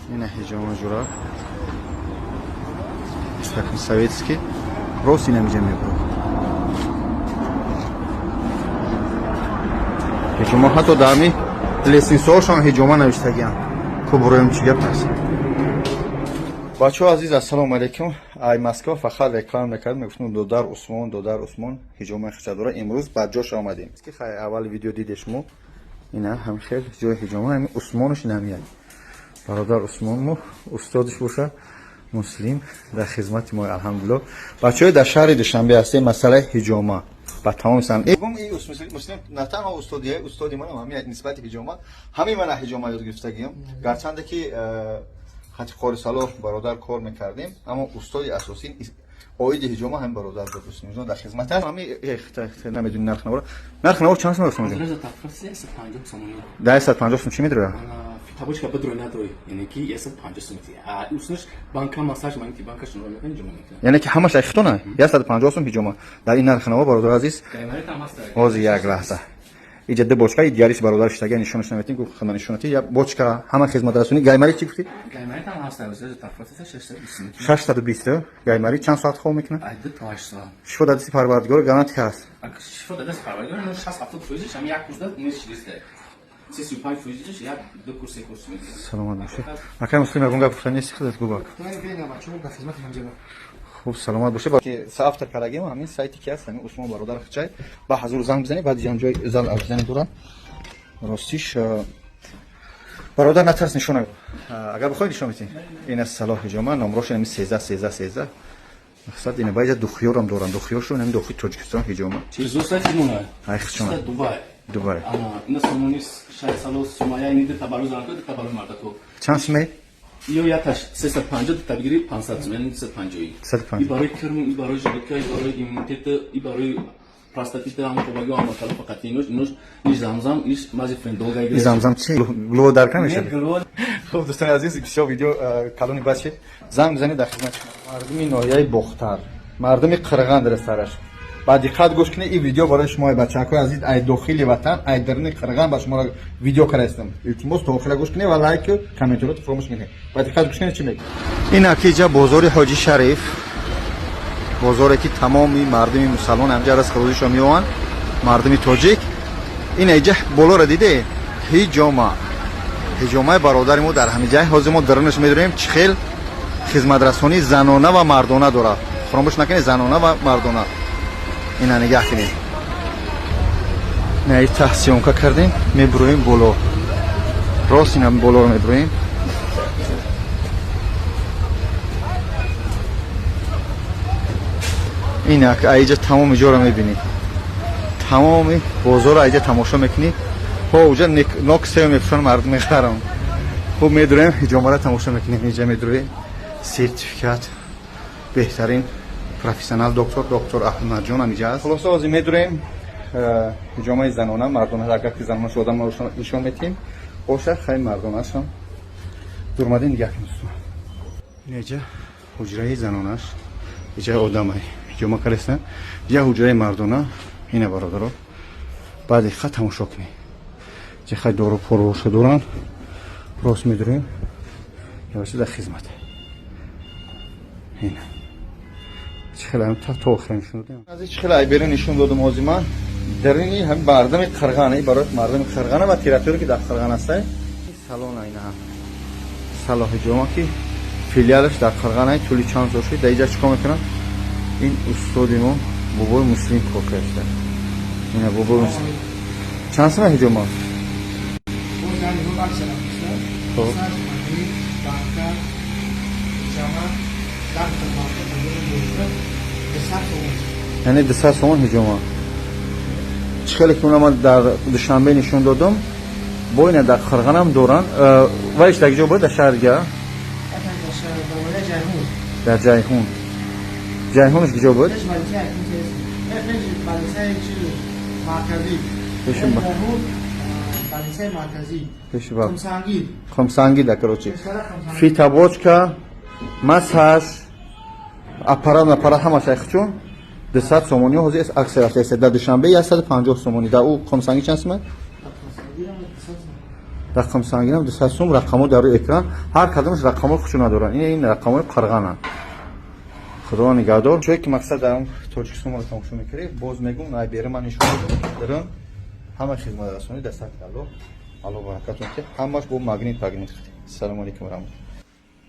این هجوم جورا استکن советский روسی نمیجه میبرو هجوم حتی دارمی لیسینس‌هاشون هجوم نوشتگیان کبرویم چیگه پس بچه عزیز السلام علیکم ای مسکو فقط رکلام نکردم گفتم دودار عثمان هجوم خچدورا امروز بعد جاش آمدیم که خیلی اول ویدیو دیدشمو اینا هم خیلی جای هجوم هم عثمانش نمیاد برادر عثمان مو استادش باشه مسلم در خدمت ما الحمدلله بچه‌ها در شهر دوشنبه هستیم مسئله هجوم با تمام سن این مسلم نه تنها استادی ما همین نسبت هجوم همین من هجوم یاد گرفتگیم گرچند که خاطر خور سالو برادر کار میکردیم اما استادی اساسی اوید هجوم هم برادر بود دوستان در خدمت همین نمیدونی نرخ نور چند سوم میگه 150 سوم چی میدره Tabuçka bedroy nadroy yani ki yasab 50 سومتی usnush banka masaj manti banka shunro mekan juma mekan یعنی که همش اختونه 150 سوم هجوم در این نرخ نور برادر عزیز قیمت هم هست باز یک لحظه ایجاد بوچکا دیاریش برادرش تاگه نشونش نمیتین گفت خدمت نشونتی یا بوچکا همه خدمت رسونی گایماری چی گفتی قیمت هم هست از تفاوت 620 620 گایماری چند ساعت خواب میکنه 8 ساعت شو دادی پروردگار گارانتی هست شو دادی پروردگار 670 فوزش هم یک روز نیست چیزه 35 فوزش یا دو کورس میده سلام باشه اکرم مسلم اگه گفتن نیست خودت گوباک من ببینم بچه‌ها در خدمت هم خوب سلامت باشه با که سافتر کارگیم همین سایتی که هست همین عثمان برادر خچای با حضور زنگ بزنی بعد جای زل ابزنی دوران راستیش برادر نترس نشونه اگر بخوای نشون میتین این از صلاح جمعه نمرش همین 13 مقصد اینه باید دخیورم دوران دخیورشو همین دخی تاجیکستان هجومه چیز دوست مونه خچون دبی اینا سومونیس شاید سالو سومایا اینید تبارز آنکو تبارز مردکو چند سمی یو یاتش 350 تبگیری 500 یعنی 150 ای برای کرم ای برای ژلکا ای برای ایمونیته ای برای پروستاتیت هم خوبه هم مثلا فقط اینوش زمزم ایش مازی فندوگای زمزم چی گلو در کم میشه خوب دوستان عزیز شو ویدیو کالونی باشه زنگ بزنید در خدمت مردمی ناحیه بختر مردم قرغان در سرش با دقت گوش کنید این ویدیو برای شما بچه‌ها عزیز ای داخلی وطن ای درون قرغان با شما ویدیو کردم التماس داخل گوش کنید و لایک و کامنت رو فراموش نکنید با دقت گوش کنید چی میگه این اکیجا بازار حاجی شریف بازاری که تمامی مردم مسلمان همجا از خروجش میوان مردم تاجیک این ایجا بالا را دیده هجومه برادر ما در همه جای حاضر ما درنش میدونیم چه خیل خدمت رسانی زنانه و مردانه داره فراموش نکنید زنانه و مردانه اینا نگاه کنید نه تحسین که کردیم میبرویم بالا راست اینا بالا رو میبرویم اینا که اینجا تمام جا رو میبینید تمام بازار اینجا تماشا میکنید ها اونجا نکسه میفشن مردم میخرم خوب میدونیم هجوم را تماشا میکنیم اینجا میدونیم سرتیفیکات بهترین پروفسیونال دکتر احمد جان اینجا است خلاص از میدونیم هجوم زنانه مردانه اگر که زنانه شدن ما نشون میدیم باشه خیلی مردانه هستم دورمدین نگاه کنید اینجا حجره زنانه است اینجا آدمه هجوم کردن یا حجره مردانه اینه برادرها بعد خط تماشا کنید چه خیلی دارو فروش دوران راست میدونیم یا در خدمت اینه چه خیلی هم تا آخر نشون دادیم از چه خیلی ایبری نشون دادم آزیمان در این هم مردم قرغانه برای مردم قرغانه و تیراتوری که در قرغانه هست این سالن اینه هم صلاح جمعه که فیلیالش در قرغانه طولی چند سال شد در اینجا چیکار میکنن این استادی ما بابای مسلم کار کرده اینه بابای مسلم چند سال هجوم یعنی 200 سومن هجوم چه خیلی که اونم در دوشنبه نشون دادم با اینه در قرغان هم دوران وایش در کجا بود در شهر دیگه در جایهونش کجا بود خمسانگی در کروچی فی تابوچکا مساج аппарат ҳама шайхчун 200 сомони ҳозир аксарияш در دوشنبه 150 сомони در او خمسانگی چند سومه رقم سنگین هم 200 سوم رقم در روی اکران هر کدامش رقم خوشو ندارن. این رقم قرغن خدا نگهدار. چون که مقصد دارم تاجیکستان رو تماشا میکنی باز میگم نای بیره من نشون دارم همه خدمت رسانی دست الله برکتون که همش با مگنیت. سلام علیکم و رحمت الله.